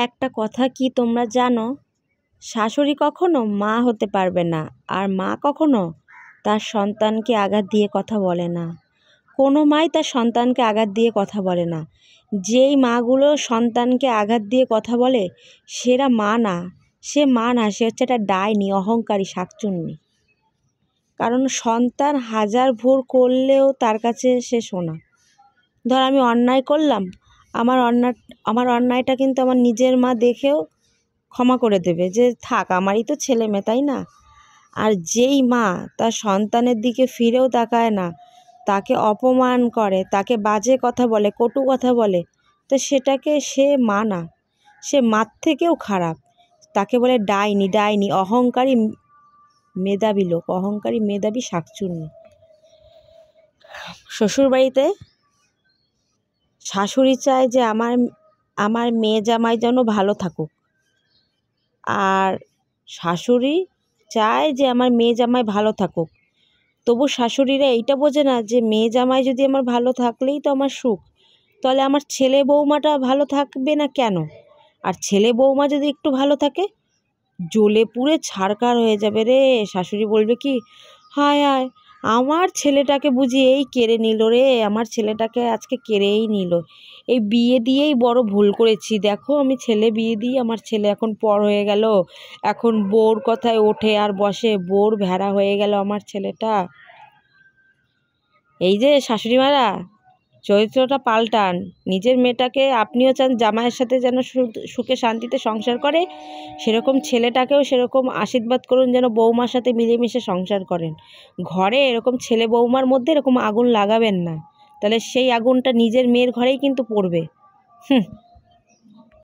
একটা কথা কি তোমরা জানো? শাশুড়ি কখনো মা হতে পারবে না, আর মা কখনো তার সন্তানকে আঘাত দিয়ে কথা বলে না। কোনো মাই তার সন্তানকে আঘাত দিয়ে কথা বলে না। যেই মাগুলো সন্তানকে আঘাত দিয়ে কথা বলে সেরা মা না, সে মা না, সে হচ্ছে একটা ডাইনি, অহংকারী, শাকচুন্নি। কারণ সন্তান হাজার ভুল করলেও তার কাছে সে সোনা। ধর আমি অন্যায় করলাম, আমার অন্যায়টা কিন্তু আমার নিজের মা দেখেও ক্ষমা করে দেবে, যে থাক আমারই তো ছেলে মেয়ে, তাই না? আর যেই মা তার সন্তানের দিকে ফিরেও তাকায় না, তাকে অপমান করে, তাকে বাজে কথা বলে, কটু কথা বলে, তো সেটাকে সে মা না, সে মার থেকেও খারাপ। তাকে বলে ডাইনি, ডাইনি, অহংকারী মেধাবী লোক, অহংকারী মেধাবী শাকচুন্নি। শ্বশুরবাড়িতে শাশুড়ি চায় যে আমার মেয়ে জামাই যেন ভালো থাকুক, আর শাশুড়ি চায় যে আমার মেয়ে জামাই ভালো থাকুক। তবু শাশুড়িরা এইটা বোঝে না যে মেয়ে জামাই যদি আমার ভালো থাকলেই তো আমার সুখ, তাহলে আমার ছেলে বৌমাটা ভালো থাকবে না কেন? আর ছেলে বৌমা যদি একটু ভালো থাকে, জ্বলে পুড়ে ছারখার হয়ে যাবে রে। শাশুড়ি বলবে কি, হায় হায়, আমার ছেলেটাকে বুঝি এই কেড়ে নিল রে, আমার ছেলেটাকে আজকে কেড়েই নিল, এই বিয়ে দিয়েই বড় ভুল করেছি। দেখো আমি ছেলে বিয়ে দিয়ে আমার ছেলে এখন পর হয়ে গেল, এখন বউর কথায় ওঠে আর বসে, বউর ভেড়া হয়ে গেল আমার ছেলেটা। এই যে শাশুড়ি মারা, চরিত্রটা পাল্টান। নিজের মেয়েটাকে আপনিও চান জামাইয়ের সাথে যেন সুখে শান্তিতে সংসার করে, সেরকম ছেলেটাকেও সেরকম আশীর্বাদ করুন যেন বৌমার সাথে মিলেমিশে সংসার করেন। ঘরে এরকম ছেলে বৌমার মধ্যে এরকম আগুন লাগাবেন না, তাহলে সেই আগুনটা নিজের মেয়ের ঘরেই কিন্তু পড়বে।